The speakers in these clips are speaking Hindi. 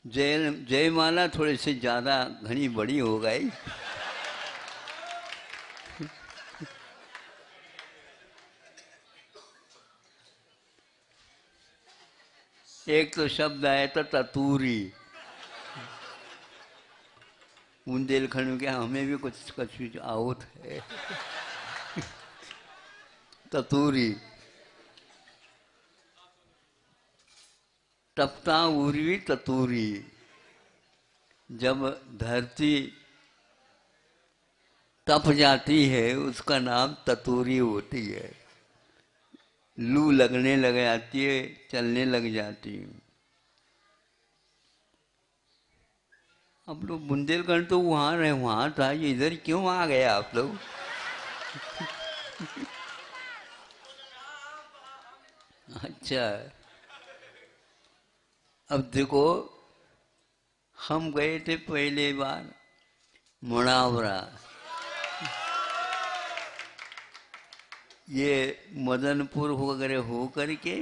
जयमाला थोड़ी सी ज़्यादा घनी बड़ी हो गई। एक तो शब्द आया था ततूरी। बुंदेलखंड में क्या हमें भी कुछ कुछ आउट है। ततूरी, तपता उर्वी ततूरी। जब धरती तप जाती है उसका नाम ततूरी होती है। लू लगने लग जाती है, चलने लग जाती है। अब लोग बुंदेलखंड तो वहाँ रहे, वहाँ था, ये इधर क्यों आ गए आप लोग? अच्छा, अब देखो, हम गए थे पहले बार मुड़ावरा। ये मदनपुर वगैरह हो करके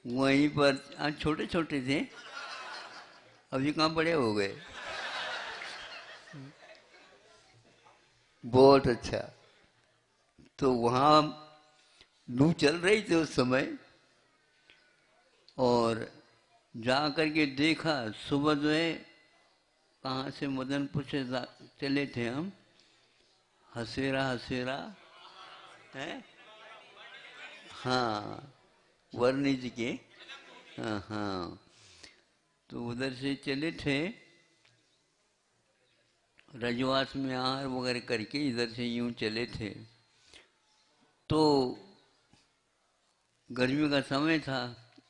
वहीं पर आज छोटे छोटे थे, अभी कहाँ बड़े हो गए। बहुत अच्छा। तो वहाँ लू चल रही थी उस समय, और जा करके देखा सुबह जो है, कहाँ से मदनपुर से चले थे हम, हसेरा हसेरा है, हाँ, वर्णी जी के, हाँ हाँ, तो उधर से चले थे, रजवास में आहार वगैरह करके इधर से यूं चले थे। तो गर्मी का समय था,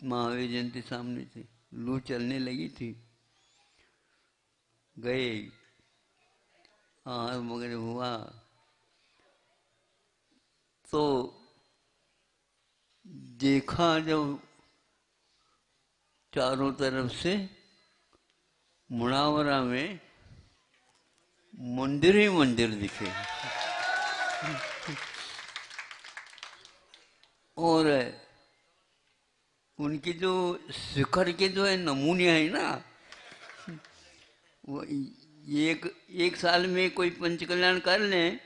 महावीर जयंती सामने थी, लू चलने लगी थी। गए, आहार वगैरह हुआ, तो देखा जब चारों तरफ से मुड़ावरा में मंदिर ही मंदिर दिखे, और उनकी जो शिखर के जो है नमूने हैं ना, वो एक साल में कोई पंचकल्याण कर लें,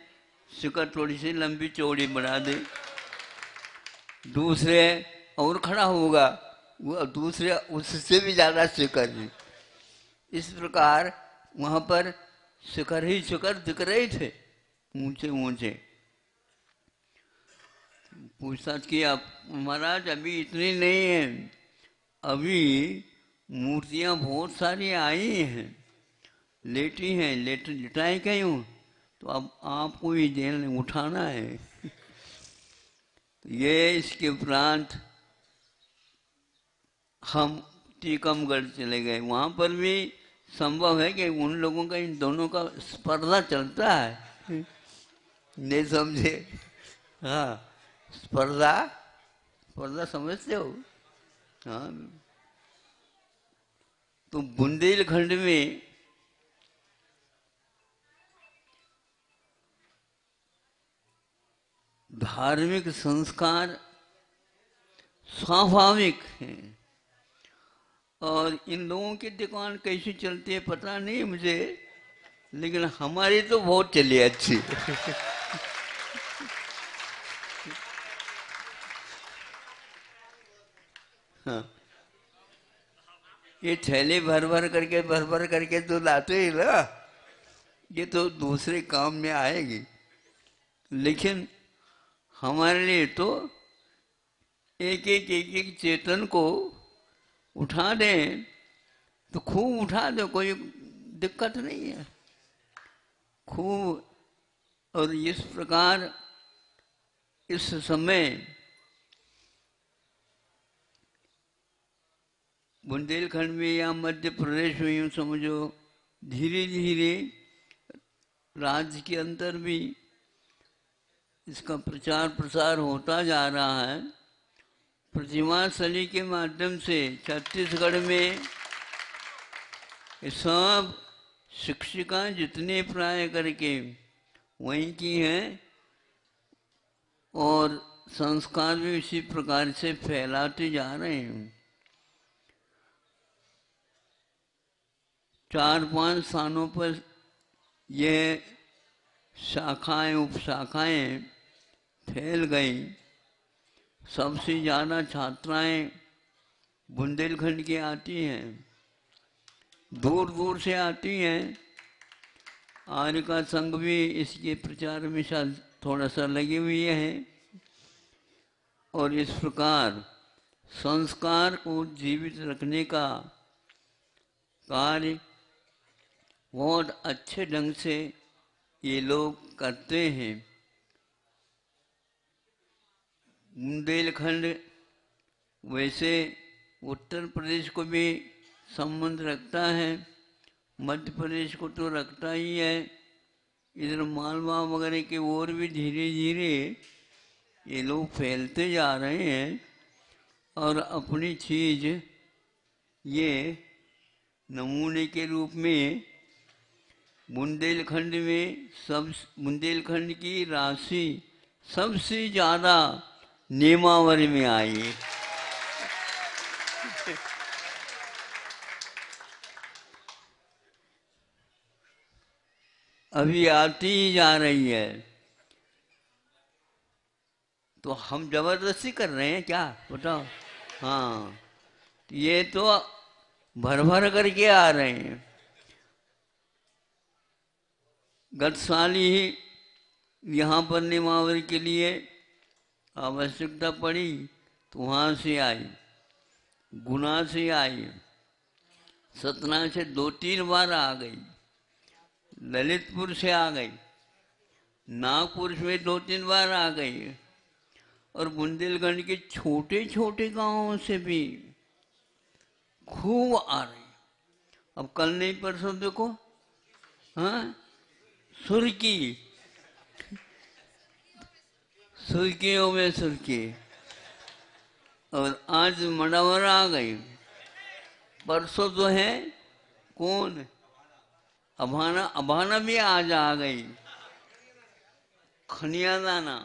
शिखर थोड़ी सी लंबी चौड़ी बढ़ा दे, दूसरे और खड़ा होगा, वो दूसरे उससे भी ज्यादा शिखर है। इस प्रकार वहां पर शिखर ही शिखर दिख रहे थे, ऊंचे ऊंचे। पूछताछ किया, महाराज अभी इतनी नहीं है, अभी मूर्तियां बहुत सारी आई हैं, लेटी हैं, लिटाई क्यों? तो अब आपको ही जेल उठाना है। ये इसके उपरांत हम टीकमगढ़ चले गए, वहां पर भी संभव है कि उन लोगों का इन दोनों का स्पर्धा चलता है, नहीं समझे? हाँ, स्पर्धा, स्पर्धा समझते हो? हाँ। तो बुंदेलखंड में धार्मिक संस्कार स्वाभाविक है, और इन लोगों की दुकान कैसी चलती है पता नहीं मुझे, लेकिन हमारी तो बहुत चली अच्छी। हाँ, ये थैले भर भर करके तो लाते ही ना, ये तो दूसरे काम में आएगी, लेकिन हमारे लिए तो एक चेतन को उठा दें तो खूब उठा दो, कोई दिक्कत नहीं है, खूब। और इस प्रकार इस समय बुंदेलखंड में या मध्य प्रदेश में यूं समझो, धीरे धीरे राज्य के अंदर भी इसका प्रचार प्रसार होता जा रहा है। प्रतिमा सली के माध्यम से छत्तीसगढ़ में सब शिक्षिका जितने प्राय करके वहीं की हैं, और संस्कार भी इसी प्रकार से फैलाते जा रहे हैं। 4-5 स्थानों पर ये शाखाएं उपशाखाएं फैल गई। सबसे ज़्यादा छात्राएं बुंदेलखंड की आती हैं, दूर दूर से आती हैं। आर्य का संघ भी इसके प्रचार में शायद थोड़ा सा लगी हुई है। और इस प्रकार संस्कार को जीवित रखने का कार्य बहुत अच्छे ढंग से ये लोग करते हैं। बुंदेलखंड वैसे उत्तर प्रदेश को भी संबंध रखता है, मध्य प्रदेश को तो रखता ही है। इधर मालवा वगैरह के ओर भी धीरे धीरे ये लोग फैलते जा रहे हैं और अपनी चीज़ ये नमूने के रूप में बुंदेलखंड में बुंदेलखंड की राशि सबसे ज़्यादा नियमावली में आई। अभी आती ही जा रही है। तो हम जबरदस्ती कर रहे हैं क्या, बताओ? हाँ, ये तो भर भर करके आ रहे हैं। गत साल ही यहाँ पर नियमावली के लिए आवश्यकता पड़ी तो वहाँ से आई, गुना से आई, सतना से 2-3 बार आ गई, ललितपुर से आ गई, नागपुर में 2-3 बार आ गई और बुंदेलखंड के छोटे छोटे गांवों से भी खूब आ रही। अब कल नहीं परसों देखो, हाँ, सुर्खी, सुर्खियों में सुर्खी। और आज मडावर आ गई, परसों तो है कौन, अभाना, अभाना भी आज आ गई, खनियादाना।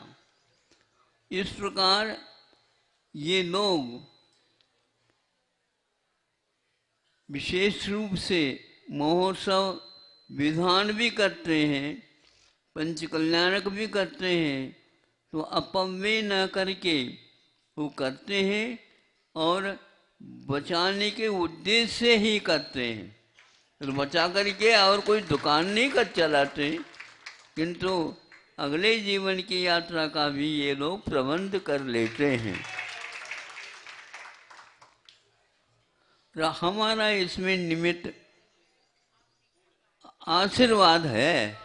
इस प्रकार ये लोग विशेष रूप से महोत्सव विधान भी करते हैं, पंचकल्याणक भी करते हैं। तो अपव्यय न करके वो करते हैं और बचाने के उद्देश्य से ही करते हैं। तो बचा करके और कोई दुकान नहीं कर चलाते, किंतु अगले जीवन की यात्रा का भी ये लोग प्रबंध कर लेते हैं। हमारा इसमें निमित्त आशीर्वाद है,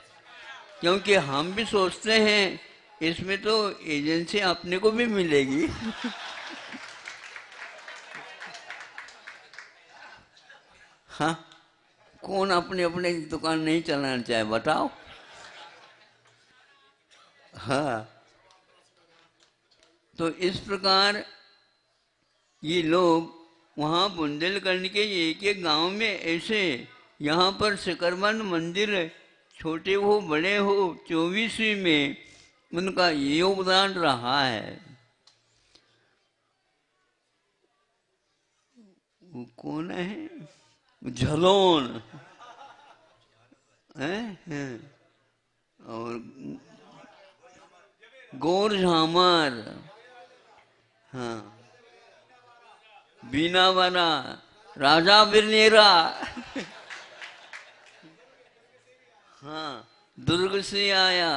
क्योंकि हम भी सोचते हैं इसमें तो एजेंसी अपने को भी मिलेगी। हाँ, कौन अपने अपने दुकान नहीं चलाना चाहे, बताओ? हाँ, तो इस प्रकार ये लोग वहाँ बुंदेलखंड के एक एक गांव में ऐसे, यहाँ पर शिखरबंद मंदिर छोटे हो बड़े हो 24वीं में उनका योगदान रहा है। वो कौन है, झलोन है, और गौर झामर, हाँ, बीनावाला, राजा बिरनेरा, हाँ, दुर्ग से आया,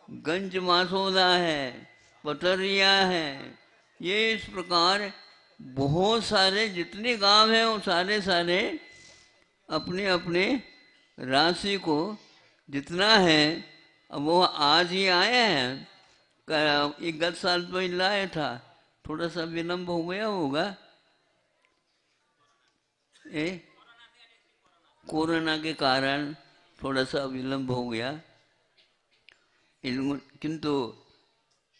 गंज मासोदा है, पटरिया है। ये इस प्रकार बहुत सारे जितने गांव हैं वो सारे सारे अपने अपने राशि को जितना है, अब वो आज ही आए हैं। एक गत साल तो ही लाया था, थोड़ा सा विलम्ब हो गया होगा, कोरोना के कारण थोड़ा सा विलम्ब हो गया, किंतु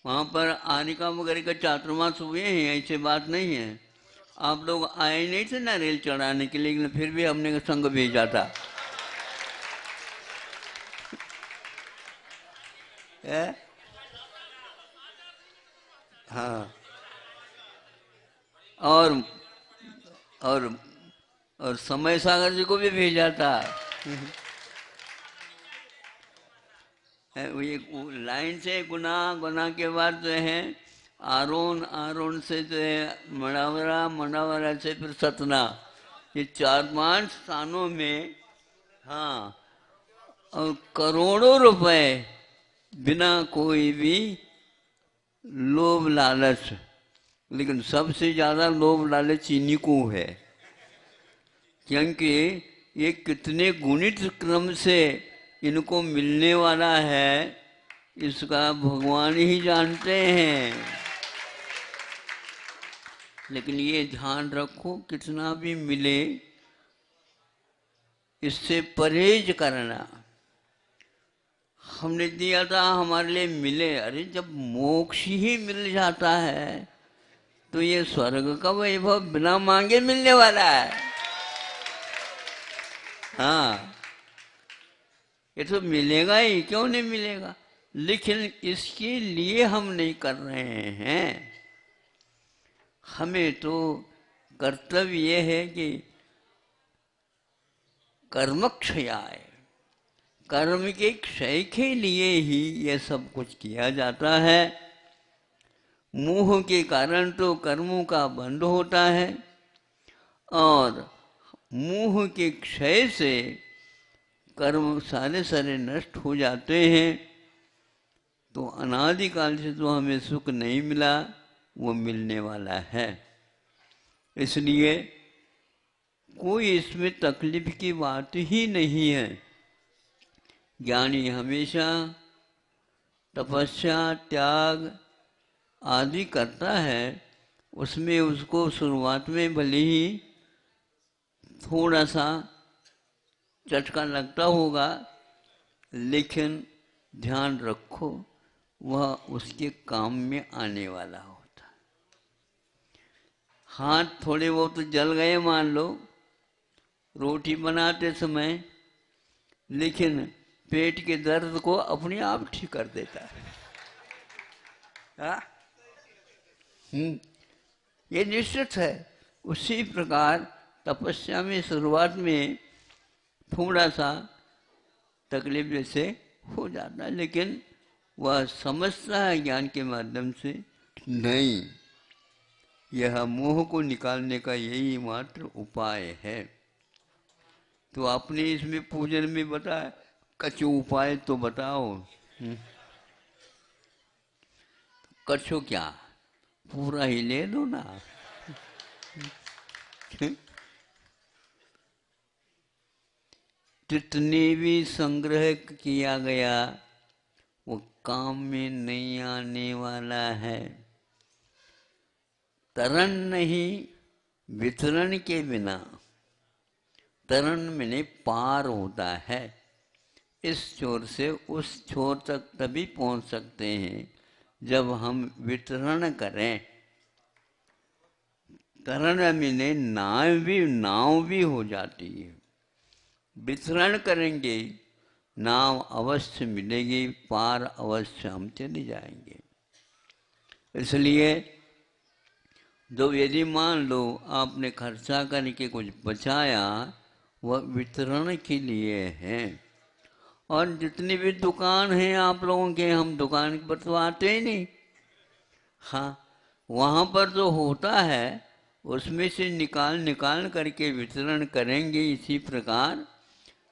वहाँ पर आनिका वगैरह का चातुर्मास हुए हैं, ऐसी बात नहीं है। आप लोग आए नहीं थे ना रेल चढ़ाने के लिए, लेकिन फिर भी हमने संग भेजा था। हाँ, और और समय सागर जी को भी भेजा था। वो एक लाइन से गुना, गुना के बाद जो है आरोन, आरोन से जो है मड़ावरा, मड़ावरा से फिर सतना, ये 4-5 स्थानों में, हाँ, और करोड़ों रुपए बिना कोई भी लोभ लालच। लेकिन सबसे ज्यादा लोभ लालच इन्हीं को है, क्योंकि ये कितने गुणित क्रम से इनको मिलने वाला है, इसका भगवान ही जानते हैं। लेकिन ये ध्यान रखो, कितना भी मिले इससे परहेज करना। हमने दिया था, हमारे लिए मिले, अरे जब मोक्ष ही मिल जाता है तो ये स्वर्ग का वैभव बिना मांगे मिलने वाला है। हाँ, ये तो मिलेगा ही, क्यों नहीं मिलेगा। लेकिन इसके लिए हम नहीं कर रहे हैं। हमें तो कर्तव्य ये है कि कर्म क्षयाय, कर्म के क्षय के लिए ही ये सब कुछ किया जाता है। मोह के कारण तो कर्मों का बंध होता है, और मोह के क्षय से कर्म सारे सारे नष्ट हो जाते हैं। तो अनादिकाल से जो हमें सुख नहीं मिला वो मिलने वाला है। इसलिए कोई इसमें तकलीफ की बात ही नहीं है। ज्ञानी हमेशा तपस्या, त्याग आदि करता है, उसमें उसको शुरुआत में भले ही थोड़ा सा चटका लगता होगा, लेकिन ध्यान रखो वह उसके काम में आने वाला होता है। हाथ थोड़े बहुत तो जल गए मान लो रोटी बनाते समय, लेकिन पेट के दर्द को अपने आप ठीक कर देता है। हाँ? ये निश्चित है। उसी प्रकार तपस्या में शुरुआत में थोड़ा सा तकलीफ जैसे हो जाता है, लेकिन वह समझता है ज्ञान के माध्यम से, नहीं, यह मोह को निकालने का यही मात्र उपाय है। तो आपने इसमें पूजन में बताया, कछु उपाय तो बताओ। कछु क्या, पूरा ही ले दो ना। जितने भी संग्रह किया गया वो काम में नहीं आने वाला है। तरण नहीं, वितरण के बिना, तरण में पार होता है। इस छोर से उस छोर तक तभी पहुंच सकते हैं जब हम वितरण करें। तरण में नाव भी हो जाती है। वितरण करेंगे, नाव अवश्य मिलेगी, पार अवश्य हम चले जाएंगे। इसलिए जो यदि मान लो आपने खर्चा करके कुछ बचाया, वह वितरण के लिए है। और जितनी भी दुकान हैं आप लोगों के, हम दुकान पर तो आते ही नहीं। हाँ, वहाँ पर जो होता है उसमें से निकाल करके वितरण करेंगे। इसी प्रकार,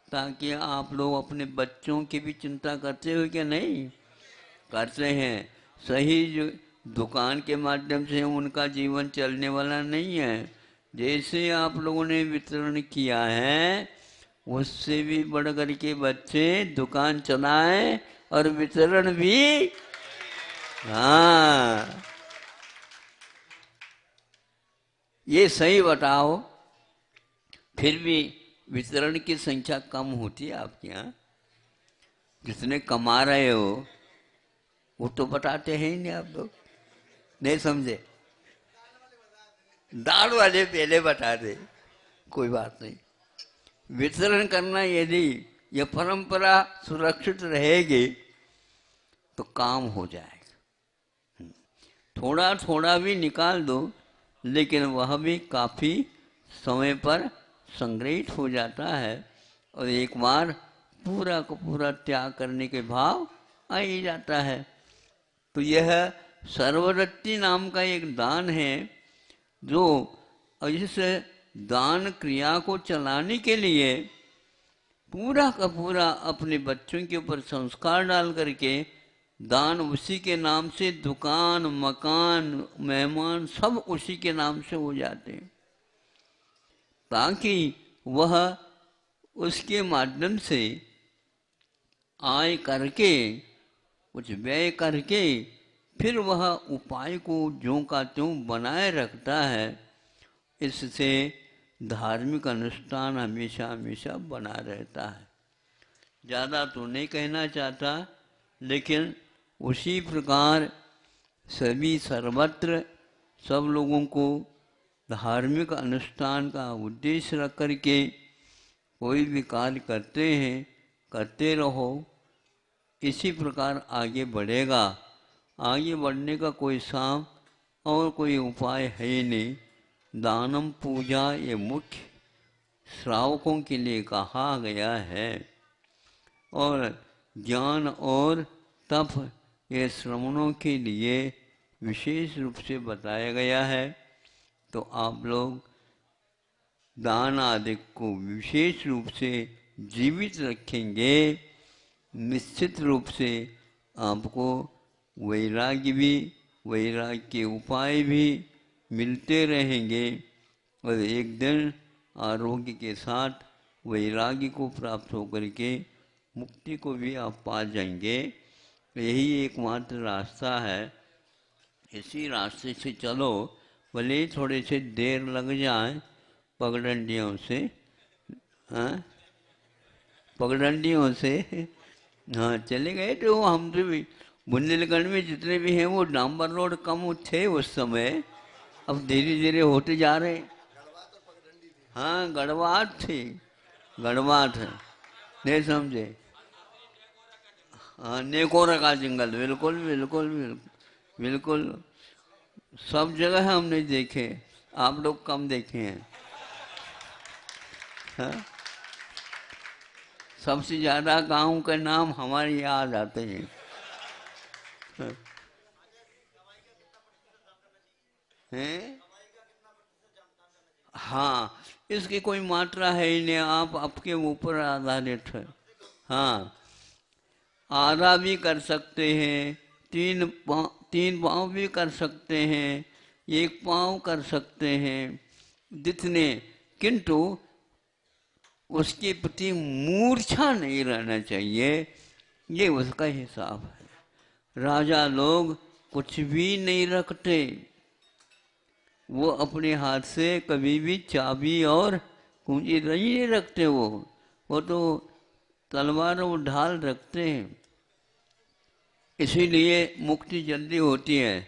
ताकि आप लोग अपने बच्चों की भी चिंता करते हो क्या? नहीं करते हैं। सही जो दुकान के माध्यम से उनका जीवन चलने वाला नहीं है। जैसे आप लोगों ने वितरण किया है, उससे भी बढ़ करके बच्चे दुकान चलाएं और वितरण भी। हाँ, ये सही बताओ। फिर भी वितरण की संख्या कम होती है आपके यहाँ। जितने कमा रहे हो वो तो बताते हैं ही नहीं, आप लोग नहीं समझे। दाल वाले पहले बता दे, कोई बात नहीं। वितरण करना, यदि यह परंपरा सुरक्षित रहेगी तो काम हो जाएगा। थोड़ा थोड़ा भी निकाल दो, लेकिन वह भी काफी समय पर संग्रहित हो जाता है और एक बार पूरा को पूरा त्याग करने के भाव आ ही जाता है। तो यह सर्वरत्ति नाम का एक दान है जो इस दान क्रिया को चलाने के लिए पूरा का पूरा अपने बच्चों के ऊपर संस्कार डाल करके दान उसी के नाम से, दुकान मकान मेहमान सब उसी के नाम से हो जाते हैं, ताकि वह उसके माध्यम से आय करके कुछ व्यय करके फिर वह उपाय को ज्यों का त्यों बनाए रखता है। इससे धार्मिक अनुष्ठान हमेशा हमेशा बना रहता है। ज़्यादा तो नहीं कहना चाहता, लेकिन उसी प्रकार सभी सर्वत्र सब लोगों को धार्मिक अनुष्ठान का उद्देश्य रख करके कोई भी कार्य करते हैं, करते रहो, इसी प्रकार आगे बढ़ेगा। आगे बढ़ने का कोई साम और कोई उपाय है ही नहीं। दानम पूजा ये मुख्य श्रावकों के लिए कहा गया है और ज्ञान और तप ये श्रवणों के लिए विशेष रूप से बताया गया है। तो आप लोग दान आदि को विशेष रूप से जीवित रखेंगे, निश्चित रूप से आपको वैराग्य भी, वैराग्य के उपाय भी मिलते रहेंगे और एक दिन आरोग्य के साथ वैराग्य को प्राप्त होकर के मुक्ति को भी आप पा जाएंगे। यही एकमात्र रास्ता है। इसी रास्ते से चलो, भले ही थोड़े से देर लग जाए पगडंडियों से, हाँ पगडंडियों से, हाँ चले गए तो हम भी बुंदेलखंड में जितने भी हैं वो डांबर रोड कम थे उस समय, अब धीरे धीरे होते जा रहे। हाँ गढ़वाट थी, गढ़वाट है, नहीं समझे? हाँ नेकोरा का जंगल, बिल्कुल बिल्कुल बिल्कुल बिल्कुल सब जगह हमने देखे, आप लोग कम देखे हैं। हाँ? सबसे ज्यादा गांव के नाम हमारे याद आते हैं। हैं? हाँ, इसकी कोई मात्रा है ही नहीं, आप आपके ऊपर आधारित है। हाँ, आधा भी कर सकते हैं, तीन पाँव भी कर सकते हैं, एक पाँव कर सकते हैं, जितने, किंतु उसके प्रति मूर्छा नहीं रहना चाहिए, ये उसका हिसाब है। राजा लोग कुछ भी नहीं रखते, वो अपने हाथ से कभी भी चाबी और कुंजी नहीं रखते, वो तो तलवार और ढाल रखते हैं। इसीलिए मुक्ति जल्दी होती है,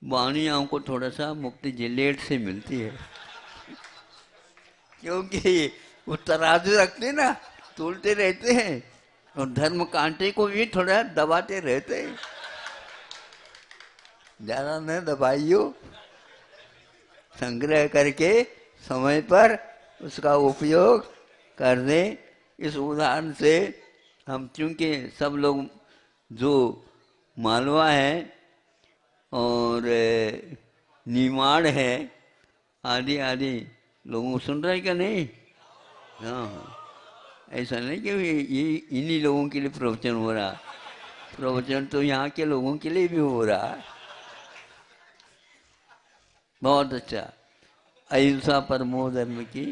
बानियों को थोड़ा सा मुक्ति लेट से मिलती है, क्योंकि वो तराजू रखते ना, तोलते रहते हैं और धर्म कांटे को भी थोड़ा दबाते रहते हैं। ज्यादा न दबाइयो, संग्रह करके समय पर उसका उपयोग कर दें। इस उदाहरण से हम, चूंकि सब लोग जो मालवा है और निमाड़ है आदि आदि लोगों को सुन रहे क्या नहीं? हाँ, ऐसा नहीं कि ये इन्हीं लोगों के लिए प्रवचन हो रहा, प्रवचन तो यहाँ के लोगों के लिए भी हो रहा है। बहुत अच्छा। अहिंसा परमो धर्म की